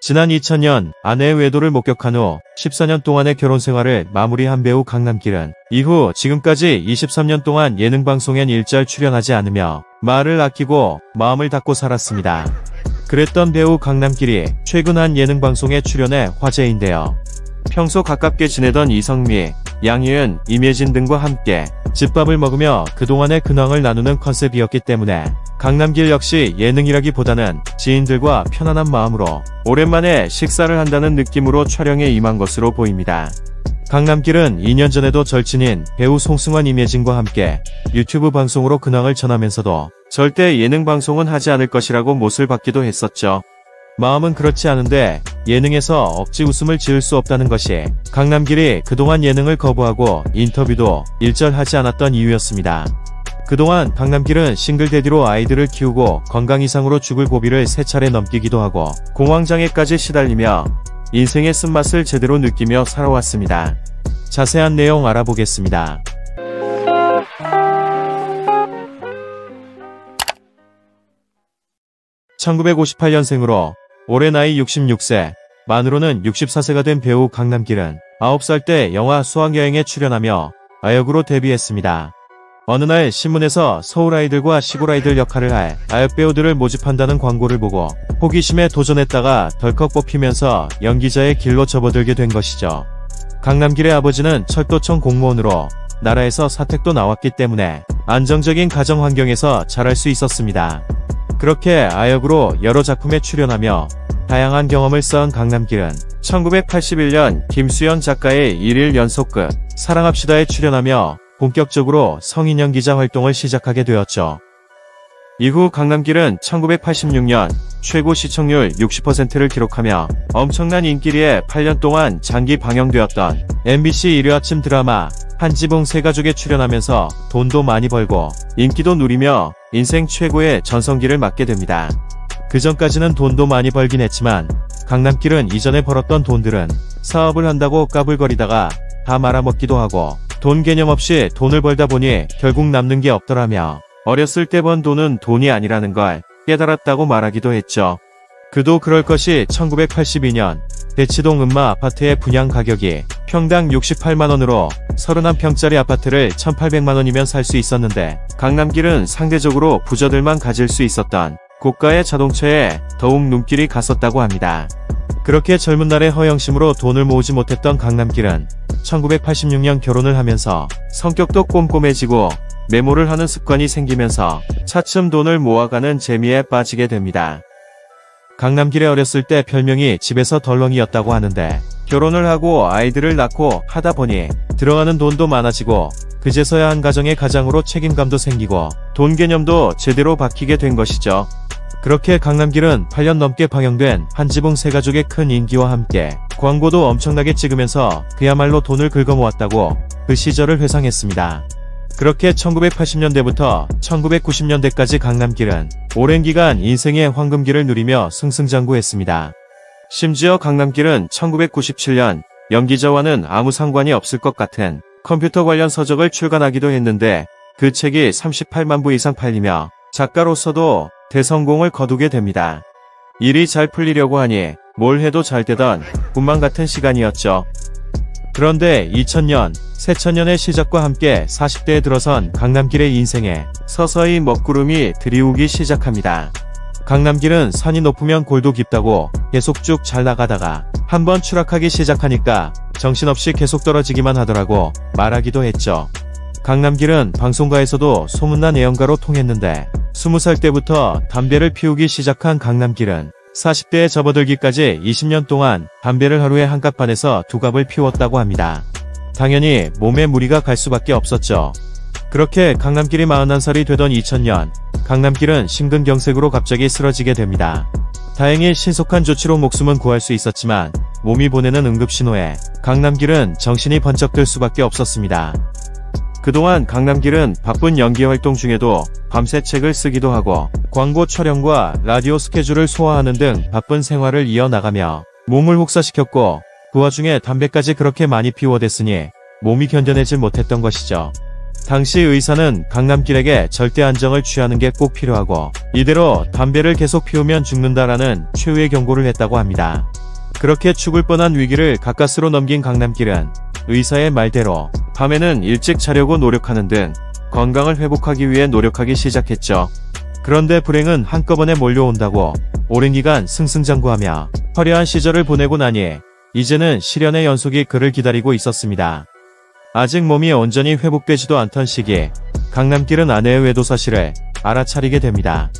지난 2000년 아내의 외도를 목격한 후 14년 동안의 결혼 생활을 마무리한 배우 강남길은 이후 지금까지 23년 동안 예능방송엔 일절 출연하지 않으며 말을 아끼고 마음을 닫고 살았습니다. 그랬던 배우 강남길이 최근 한 예능방송에 출연해 화제인데요. 평소 가깝게 지내던 이성미, 양희은, 임예진 등과 함께 집밥을 먹으며 그동안의 근황을 나누는 컨셉이었기 때문에 강남길 역시 예능이라기보다는 지인들과 편안한 마음으로 오랜만에 식사를 한다는 느낌으로 촬영에 임한 것으로 보입니다. 강남길은 2년 전에도 절친인 배우 송승헌, 임예진과 함께 유튜브 방송으로 근황을 전하면서도 절대 예능 방송은 하지 않을 것이라고 못을 받기도 했었죠. 마음은 그렇지 않은데 예능에서 억지 웃음을 지을 수 없다는 것이 강남길이 그동안 예능을 거부하고 인터뷰도 일절 하지 않았던 이유였습니다. 그동안 강남길은 싱글데디로 아이들을 키우고 건강 이상으로 죽을 고비를 3차례 넘기기도 하고 공황장애까지 시달리며 인생의 쓴맛을 제대로 느끼며 살아왔습니다. 자세한 내용 알아보겠습니다. (1958년생으로) 올해 나이 66세, 만으로는 64세가 된 배우 강남길은 9살 때 영화 수학여행에 출연하며 아역으로 데뷔했습니다. 어느 날 신문에서 서울 아이들과 시골 아이들 역할을 할 아역 배우들을 모집한다는 광고를 보고 호기심에 도전했다가 덜컥 뽑히면서 연기자의 길로 접어들게 된 것이죠. 강남길의 아버지는 철도청 공무원으로 나라에서 사택도 나왔기 때문에 안정적인 가정 환경에서 자랄 수 있었습니다. 그렇게 아역으로 여러 작품에 출연하며 다양한 경험을 쌓은 강남길은 1981년 김수현 작가의 1일 연속극 사랑합시다에 출연하며 본격적으로 성인 연기자 활동을 시작하게 되었죠. 이후 강남길은 1986년 최고 시청률 60%를 기록하며 엄청난 인기리에 8년 동안 장기 방영되었던 MBC 일요아침 드라마 한지붕 세가족에 출연하면서 돈도 많이 벌고 인기도 누리며 인생 최고의 전성기를 맞게 됩니다. 그 전까지는 돈도 많이 벌긴 했지만 강남길은 이전에 벌었던 돈들은 사업을 한다고 까불거리다가 다 말아먹기도 하고 돈 개념 없이 돈을 벌다 보니 결국 남는 게 없더라며 어렸을 때 번 돈은 돈이 아니라는 걸 깨달았다고 말하기도 했죠. 그도 그럴 것이 1982년 대치동 음마 아파트의 분양 가격이 평당 68만원으로 31평짜리 아파트를 1800만원이면 살 수 있었는데 강남길은 상대적으로 부자들만 가질 수 있었던 고가의 자동차에 더욱 눈길이 갔었다고 합니다. 그렇게 젊은 날의 허영심으로 돈을 모으지 못했던 강남길은 1986년 결혼을 하면서 성격도 꼼꼼해지고 메모를 하는 습관이 생기면서 차츰 돈을 모아가는 재미에 빠지게 됩니다. 강남길의 어렸을 때 별명이 집에서 덜렁이였다고 하는데 결혼을 하고 아이들을 낳고 하다 보니 들어가는 돈도 많아지고 그제서야 한 가정의 가장으로 책임감도 생기고 돈 개념도 제대로 박히게 된 것이죠. 그렇게 강남길은 8년 넘게 방영된 한지붕 세가족의 큰 인기와 함께 광고도 엄청나게 찍으면서 그야말로 돈을 긁어모았다고 그 시절을 회상했습니다. 그렇게 1980년대부터 1990년대까지 강남길은 오랜 기간 인생의 황금기를 누리며 승승장구했습니다. 심지어 강남길은 1997년 연기자와는 아무 상관이 없을 것 같은 컴퓨터 관련 서적을 출간하기도 했는데 그 책이 38만 부 이상 팔리며 작가로서도 대성공을 거두게 됩니다. 일이 잘 풀리려고 하니 뭘 해도 잘 되던 꿈만 같은 시간이었죠. 그런데 2000년, 새천년의 시작과 함께 40대에 들어선 강남길의 인생에 서서히 먹구름이 들이우기 시작합니다. 강남길은 산이 높으면 골도 깊다고 계속 쭉 잘 나가다가 한번 추락하기 시작하니까 정신없이 계속 떨어지기만 하더라고 말하기도 했죠. 강남길은 방송가에서도 소문난 애연가로 통했는데 20살 때부터 담배를 피우기 시작한 강남길은 40대에 접어들기까지 20년 동안 담배를 하루에 한 갑 반에서 2갑을 피웠다고 합니다. 당연히 몸에 무리가 갈 수밖에 없었죠. 그렇게 강남길이 41살이 되던 2000년 강남길은 심근경색으로 갑자기 쓰러지게 됩니다. 다행히 신속한 조치로 목숨은 구할 수 있었지만 몸이 보내는 응급신호에 강남길은 정신이 번쩍 들 수밖에 없었습니다. 그동안 강남길은 바쁜 연기 활동 중에도 밤새 책을 쓰기도 하고 광고 촬영과 라디오 스케줄을 소화하는 등 바쁜 생활을 이어나가며 몸을 혹사시켰고 그 와중에 담배까지 그렇게 많이 피워댔으니 몸이 견뎌내질 못했던 것이죠. 당시 의사는 강남길에게 절대 안정을 취하는 게 꼭 필요하고 이대로 담배를 계속 피우면 죽는다라는 최후의 경고를 했다고 합니다. 그렇게 죽을 뻔한 위기를 가까스로 넘긴 강남길은 의사의 말대로 밤에는 일찍 자려고 노력하는 등 건강을 회복하기 위해 노력하기 시작했죠. 그런데 불행은 한꺼번에 몰려온다고 오랜 기간 승승장구하며 화려한 시절을 보내고 나니 이제는 시련의 연속이 그를 기다리고 있었습니다. 아직 몸이 온전히 회복되지도 않던 시기, 강남길은 아내의 외도 사실을 알아차리게 됩니다.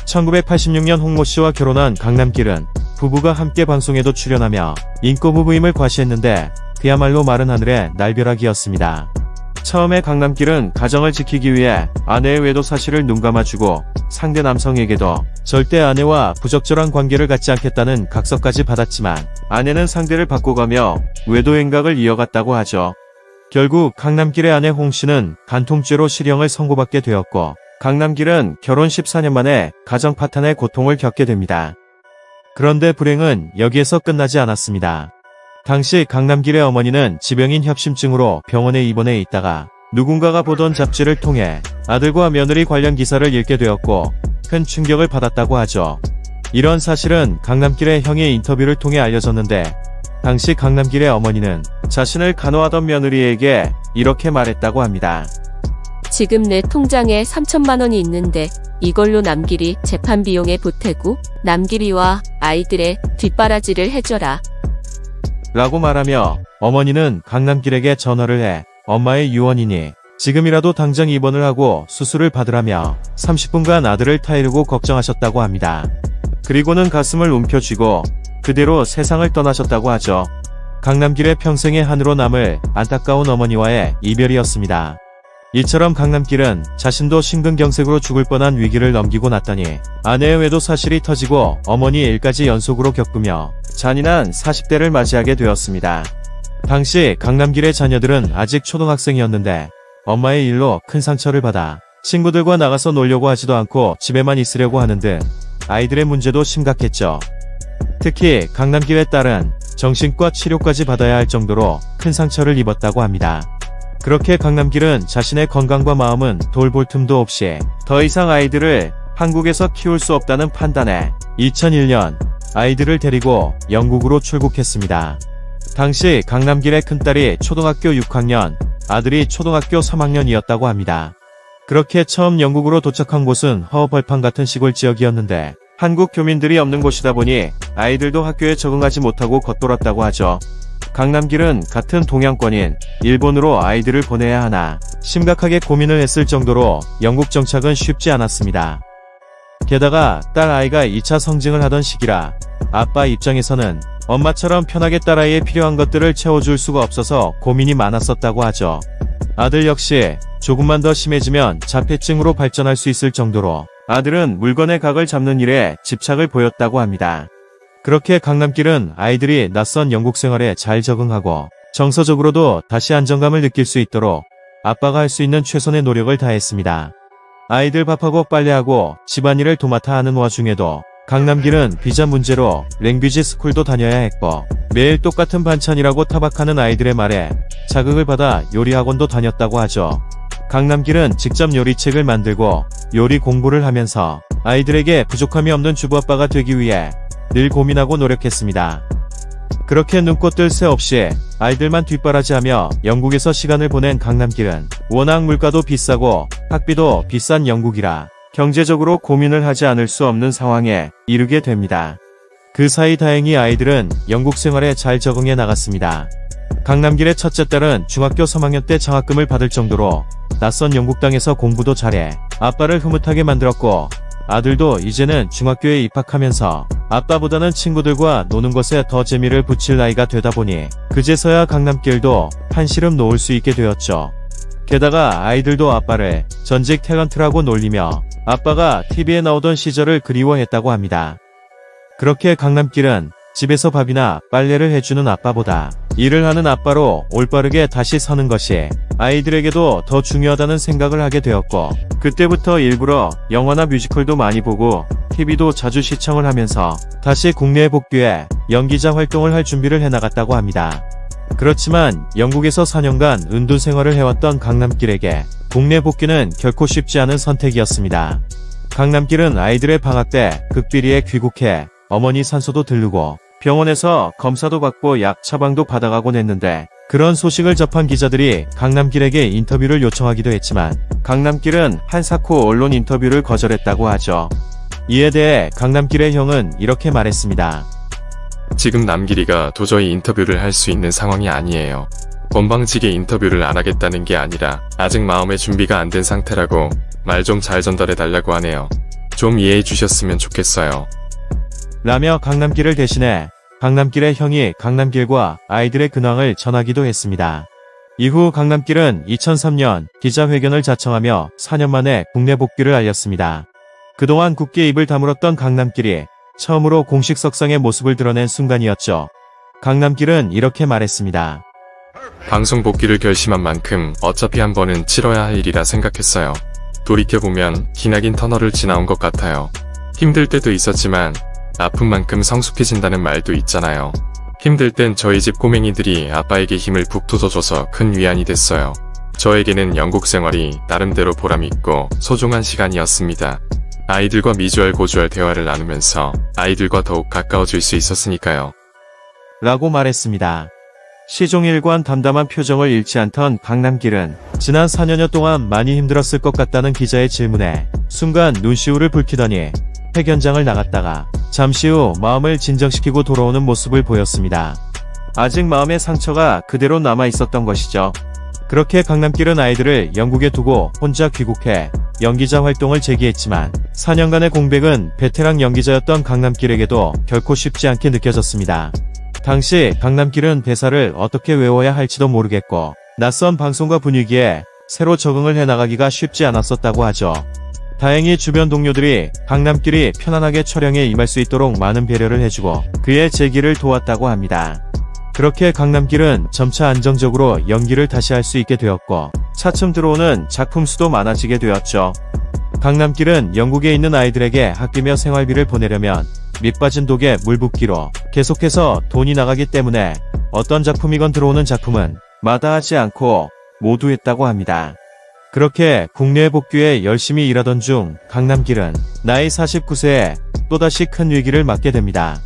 1986년 홍모 씨와 결혼한 강남길은 부부가 함께 방송에도 출연하며 인기 부부임을 과시했는데 그야말로 마른 하늘의 날벼락이었습니다. 처음에 강남길은 가정을 지키기 위해 아내의 외도 사실을 눈감아주고 상대 남성에게도 절대 아내와 부적절한 관계를 갖지 않겠다는 각서까지 받았지만 아내는 상대를 바꿔가며 외도 행각을 이어갔다고 하죠. 결국 강남길의 아내 홍 씨는 간통죄로 실형을 선고받게 되었고 강남길은 결혼 14년 만에 가정 파탄의 고통을 겪게 됩니다. 그런데 불행은 여기에서 끝나지 않았습니다. 당시 강남길의 어머니는 지병인 협심증으로 병원에 입원해 있다가 누군가가 보던 잡지를 통해 아들과 며느리 관련 기사를 읽게 되었고 큰 충격을 받았다고 하죠. 이런 사실은 강남길의 형의 인터뷰를 통해 알려졌는데 당시 강남길의 어머니는 자신을 간호하던 며느리에게 이렇게 말했다고 합니다. 지금 내 통장에 3천만 원이 있는데 이걸로 남길이 재판 비용에 보태고 남길이와 아이들의 뒷바라지를 해줘라. 라고 말하며 어머니는 강남길에게 전화를 해 엄마의 유언이니 지금이라도 당장 입원을 하고 수술을 받으라며 30분간 아들을 타이르고 걱정하셨다고 합니다. 그리고는 가슴을 움켜쥐고 그대로 세상을 떠나셨다고 하죠. 강남길의 평생의 한으로 남을 안타까운 어머니와의 이별이었습니다. 이처럼 강남길은 자신도 심근경색으로 죽을 뻔한 위기를 넘기고 났더니 아내의 외도 사실이 터지고 어머니의 일까지 연속으로 겪으며 잔인한 40대를 맞이하게 되었습니다. 당시 강남길의 자녀들은 아직 초등학생이었는데 엄마의 일로 큰 상처를 받아 친구들과 나가서 놀려고 하지도 않고 집에만 있으려고 하는 등 아이들의 문제도 심각했죠. 특히 강남길의 딸은 정신과 치료까지 받아야 할 정도로 큰 상처를 입었다고 합니다. 그렇게 강남길은 자신의 건강과 마음은 돌볼 틈도 없이 더 이상 아이들을 한국에서 키울 수 없다는 판단에 2001년 아이들을 데리고 영국으로 출국했습니다. 당시 강남길의 큰딸이 초등학교 6학년, 아들이 초등학교 3학년이었다고 합니다. 그렇게 처음 영국으로 도착한 곳은 허허벌판 같은 시골 지역이었는데 한국 교민들이 없는 곳이다 보니 아이들도 학교에 적응하지 못하고 겉돌았다고 하죠. 강남길은 같은 동양권인 일본으로 아이들을 보내야 하나 심각하게 고민을 했을 정도로 영국 정착은 쉽지 않았습니다. 게다가 딸 아이가 2차 성징을 하던 시기라 아빠 입장에서는 엄마처럼 편하게 딸아이에 필요한 것들을 채워줄 수가 없어서 고민이 많았었다고 하죠. 아들 역시 조금만 더 심해지면 자폐증으로 발전할 수 있을 정도로 아들은 물건의 각을 잡는 일에 집착을 보였다고 합니다. 그렇게 강남길은 아이들이 낯선 영국 생활에 잘 적응하고 정서적으로도 다시 안정감을 느낄 수 있도록 아빠가 할 수 있는 최선의 노력을 다했습니다. 아이들 밥하고 빨래하고 집안일을 도맡아 하는 와중에도 강남길은 비자 문제로 랭귀지 스쿨도 다녀야 했고 매일 똑같은 반찬이라고 타박하는 아이들의 말에 자극을 받아 요리학원도 다녔다고 하죠. 강남길은 직접 요리책을 만들고 요리 공부를 하면서 아이들에게 부족함이 없는 주부아빠가 되기 위해 늘 고민하고 노력했습니다. 그렇게 눈꽃 뜰 새 없이 아이들만 뒷바라지하며 영국에서 시간을 보낸 강남길은 워낙 물가도 비싸고 학비도 비싼 영국이라 경제적으로 고민을 하지 않을 수 없는 상황에 이르게 됩니다. 그 사이 다행히 아이들은 영국 생활에 잘 적응해 나갔습니다. 강남길의 첫째 딸은 중학교 3학년 때 장학금을 받을 정도로 낯선 영국 땅에서 공부도 잘해 아빠를 흐뭇하게 만들었고 아들도 이제는 중학교에 입학하면서 아빠보다는 친구들과 노는 것에 더 재미를 붙일 나이가 되다 보니 그제서야 강남길도 한시름 놓을 수 있게 되었죠. 게다가 아이들도 아빠를 전직 탤런트라고 놀리며 아빠가 TV에 나오던 시절을 그리워했다고 합니다. 그렇게 강남길은 집에서 밥이나 빨래를 해주는 아빠보다 일을 하는 아빠로 올바르게 다시 서는 것이 아이들에게도 더 중요하다는 생각을 하게 되었고 그때부터 일부러 영화나 뮤지컬도 많이 보고 TV도 자주 시청을 하면서 다시 국내에 복귀해 연기자 활동을 할 준비를 해나갔다고 합니다. 그렇지만 영국에서 4년간 은둔 생활을 해왔던 강남길에게 국내 복귀는 결코 쉽지 않은 선택이었습니다. 강남길은 아이들의 방학 때 극비리에 귀국해 어머니 산소도 들르고 병원에서 검사도 받고 약 처방도 받아가곤 했는데 그런 소식을 접한 기자들이 강남길에게 인터뷰를 요청하기도 했지만 강남길은 한사코 언론 인터뷰를 거절했다고 하죠. 이에 대해 강남길의 형은 이렇게 말했습니다. 지금 남길이가 도저히 인터뷰를 할 수 있는 상황이 아니에요. 건방지게 인터뷰를 안 하겠다는 게 아니라 아직 마음의 준비가 안 된 상태라고 말 좀 잘 전달해 달라고 하네요. 좀 이해해 주셨으면 좋겠어요. 라며 강남길을 대신해 강남길의 형이 강남길과 아이들의 근황을 전하기도 했습니다. 이후 강남길은 2003년 기자회견을 자청하며 4년 만에 국내 복귀를 알렸습니다. 그동안 굳게 입을 다물었던 강남길이 처음으로 공식 석상의 모습을 드러낸 순간이었죠. 강남길은 이렇게 말했습니다. 방송 복귀를 결심한 만큼 어차피 한 번은 치러야 할 일이라 생각했어요. 돌이켜보면 기나긴 터널을 지나온 것 같아요. 힘들 때도 있었지만 아픈 만큼 성숙해진다는 말도 있잖아요. 힘들 땐 저희 집 꼬맹이들이 아빠에게 힘을 북돋워줘서 큰 위안이 됐어요. 저에게는 영국 생활이 나름대로 보람있고 소중한 시간이었습니다. 아이들과 미주알 고주알 대화를 나누면서 아이들과 더욱 가까워질 수 있었으니까요. 라고 말했습니다. 시종일관 담담한 표정을 잃지 않던 강남길은 지난 4년여 동안 많이 힘들었을 것 같다는 기자의 질문에 순간 눈시울을 붉히더니 회견장을 나갔다가 잠시 후 마음을 진정시키고 돌아오는 모습을 보였습니다. 아직 마음의 상처가 그대로 남아 있었던 것이죠. 그렇게 강남길은 아이들을 영국에 두고 혼자 귀국해 연기자 활동을 재개했지만 4년간의 공백은 베테랑 연기자였던 강남길에게도 결코 쉽지 않게 느껴졌습니다. 당시 강남길은 대사를 어떻게 외워야 할지도 모르겠고 낯선 방송과 분위기에 새로 적응을 해나가기가 쉽지 않았었다고 하죠. 다행히 주변 동료들이 강남길이 편안하게 촬영에 임할 수 있도록 많은 배려를 해주고 그의 재기를 도왔다고 합니다. 그렇게 강남길은 점차 안정적으로 연기를 다시 할 수 있게 되었고 차츰 들어오는 작품 수도 많아지게 되었죠. 강남길은 영국에 있는 아이들에게 아끼며 생활비를 보내려면 밑빠진 독에 물 붓기로 계속해서 돈이 나가기 때문에 어떤 작품이건 들어오는 작품은 마다하지 않고 모두 했다고 합니다. 그렇게 국내에 복귀해 열심히 일하던 중 강남길은 나이 49세에 또다시 큰 위기를 맞게 됩니다.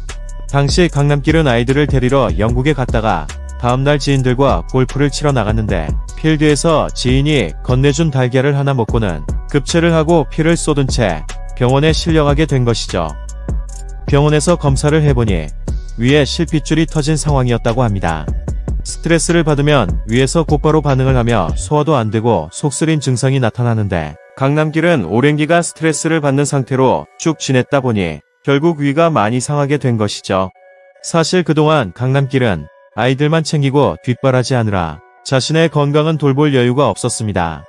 당시 강남길은 아이들을 데리러 영국에 갔다가 다음날 지인들과 골프를 치러 나갔는데 필드에서 지인이 건네준 달걀을 하나 먹고는 급체를 하고 피를 쏟은 채 병원에 실려가게 된 것이죠. 병원에서 검사를 해보니 위에 실핏줄이 터진 상황이었다고 합니다. 스트레스를 받으면 위에서 곧바로 반응을 하며 소화도 안 되고 속쓰림 증상이 나타나는데 강남길은 오랜 기간 스트레스를 받는 상태로 쭉 지냈다 보니 결국 위가 많이 상하게 된 것이죠. 사실 그동안 강남길은 아이들만 챙기고 뒷바라지하느라 자신의 건강은 돌볼 여유가 없었습니다.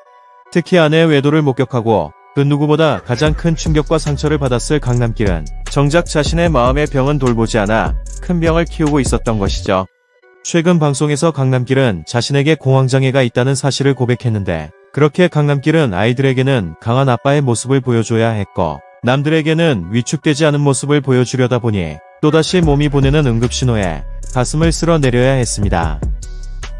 특히 아내의 외도를 목격하고 그 누구보다 가장 큰 충격과 상처를 받았을 강남길은 정작 자신의 마음의 병은 돌보지 않아 큰 병을 키우고 있었던 것이죠. 최근 방송에서 강남길은 자신에게 공황장애가 있다는 사실을 고백했는데 그렇게 강남길은 아이들에게는 강한 아빠의 모습을 보여줘야 했고 남들에게는 위축되지 않은 모습을 보여주려다 보니 또다시 몸이 보내는 응급신호에 가슴을 쓸어내려야 했습니다.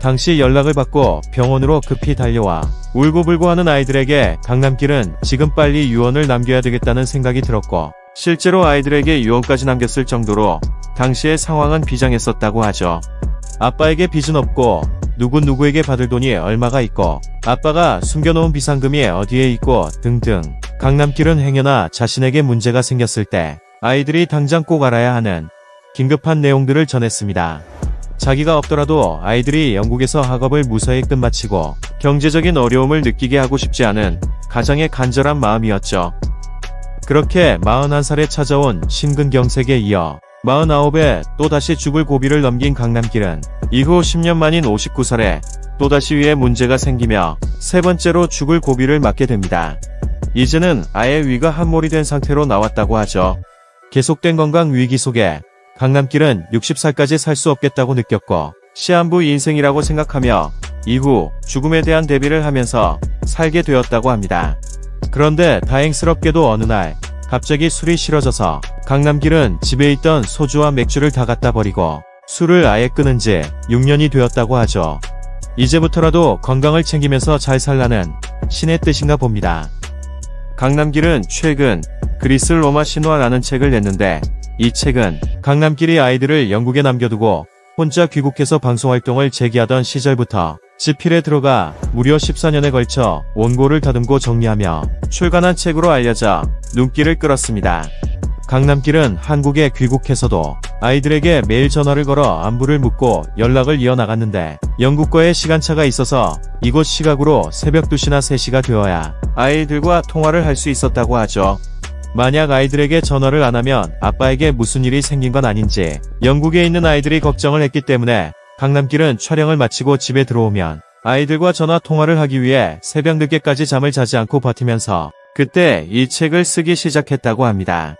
당시 연락을 받고 병원으로 급히 달려와 울고불고 하는 아이들에게 강남길은 지금 빨리 유언을 남겨야 되겠다는 생각이 들었고 실제로 아이들에게 유언까지 남겼을 정도로 당시의 상황은 비장했었다고 하죠. 아빠에게 빚은 없고 누구에게 받을 돈이 얼마가 있고 아빠가 숨겨놓은 비상금이 어디에 있고 등등 강남길은 행여나 자신에게 문제가 생겼을 때 아이들이 당장 꼭 알아야 하는 긴급한 내용들을 전했습니다. 자기가 없더라도 아이들이 영국에서 학업을 무사히 끝마치고 경제적인 어려움을 느끼게 하고 싶지 않은 가장의 간절한 마음이었죠. 그렇게 41살에 찾아온 심근경색에 이어 49에 또다시 죽을 고비를 넘긴 강남길은 이후 10년 만인 59살에 또다시 위에 문제가 생기며 세 번째로 죽을 고비를 맞게 됩니다. 이제는 아예 위가 함몰이 된 상태로 나왔다고 하죠. 계속된 건강 위기 속에 강남길은 60살까지 살 수 없겠다고 느꼈고 시한부 인생이라고 생각하며 이후 죽음에 대한 대비를 하면서 살게 되었다고 합니다. 그런데 다행스럽게도 어느 날 갑자기 술이 싫어져서 강남길은 집에 있던 소주와 맥주를 다 갖다 버리고 술을 아예 끊은 지 6년이 되었다고 하죠. 이제부터라도 건강을 챙기면서 잘 살라는 신의 뜻인가 봅니다. 강남길은 최근 그리스 로마 신화라는 책을 냈는데 이 책은 강남길이 아이들을 영국에 남겨두고 혼자 귀국해서 방송활동을 재개하던 시절부터 집필에 들어가 무려 14년에 걸쳐 원고를 다듬고 정리하며 출간한 책으로 알려져 눈길을 끌었습니다. 강남길은 한국에 귀국해서도 아이들에게 매일 전화를 걸어 안부를 묻고 연락을 이어나갔는데 영국과의 시간차가 있어서 이곳 시각으로 새벽 2시나 3시가 되어야 아이들과 통화를 할 수 있었다고 하죠. 만약 아이들에게 전화를 안 하면 아빠에게 무슨 일이 생긴 건 아닌지 영국에 있는 아이들이 걱정을 했기 때문에 강남길은 촬영을 마치고 집에 들어오면 아이들과 전화 통화를 하기 위해 새벽 늦게까지 잠을 자지 않고 버티면서 그때 이 책을 쓰기 시작했다고 합니다.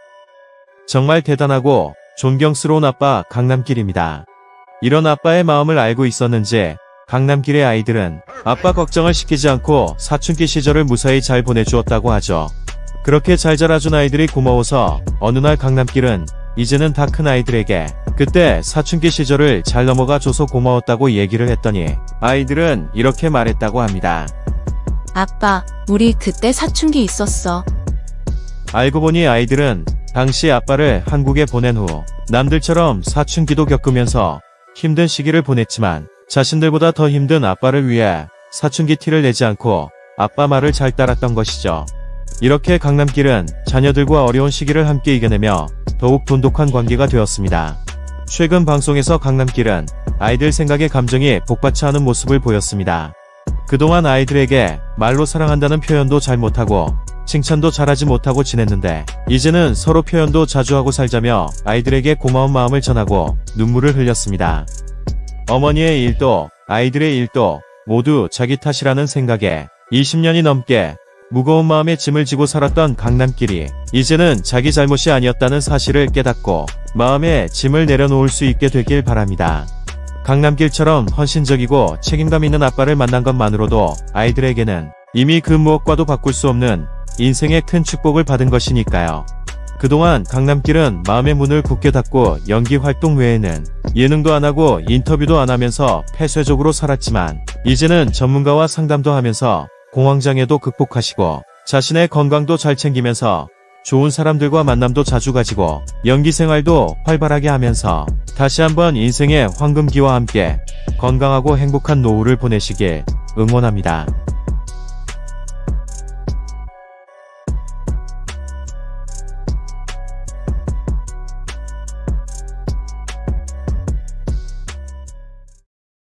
정말 대단하고 존경스러운 아빠 강남길입니다. 이런 아빠의 마음을 알고 있었는지 강남길의 아이들은 아빠 걱정을 시키지 않고 사춘기 시절을 무사히 잘 보내주었다고 하죠. 그렇게 잘 자라준 아이들이 고마워서 어느 날 강남길은 이제는 다 큰 아이들에게 그때 사춘기 시절을 잘 넘어가 줘서 고마웠다고 얘기를 했더니 아이들은 이렇게 말했다고 합니다. 아빠, 우리 그때 사춘기 있었어. 알고 보니 아이들은 당시 아빠를 한국에 보낸 후 남들처럼 사춘기도 겪으면서 힘든 시기를 보냈지만 자신들보다 더 힘든 아빠를 위해 사춘기 티를 내지 않고 아빠 말을 잘 따랐던 것이죠. 이렇게 강남길은 자녀들과 어려운 시기를 함께 이겨내며 더욱 돈독한 관계가 되었습니다. 최근 방송에서 강남길은 아이들 생각에 감정이 복받쳐 하는 모습을 보였습니다. 그동안 아이들에게 말로 사랑한다는 표현도 잘 못하고 칭찬도 잘하지 못하고 지냈는데 이제는 서로 표현도 자주 하고 살자며 아이들에게 고마운 마음을 전하고 눈물을 흘렸습니다. 어머니의 일도 아이들의 일도 모두 자기 탓이라는 생각에 20년이 넘게 무거운 마음에 짐을 지고 살았던 강남길이 이제는 자기 잘못이 아니었다는 사실을 깨닫고 마음에 짐을 내려놓을 수 있게 되길 바랍니다. 강남길처럼 헌신적이고 책임감 있는 아빠를 만난 것만으로도 아이들에게는 이미 그 무엇과도 바꿀 수 없는 인생의 큰 축복을 받은 것이니까요. 그동안 강남길은 마음의 문을 굳게 닫고 연기 활동 외에는 예능도 안 하고 인터뷰도 안 하면서 폐쇄적으로 살았지만 이제는 전문가와 상담도 하면서 공황장애도 극복하시고 자신의 건강도 잘 챙기면서 좋은 사람들과 만남도 자주 가지고 연기 생활도 활발하게 하면서 다시 한번 인생의 황금기와 함께 건강하고 행복한 노후를 보내시길 응원합니다.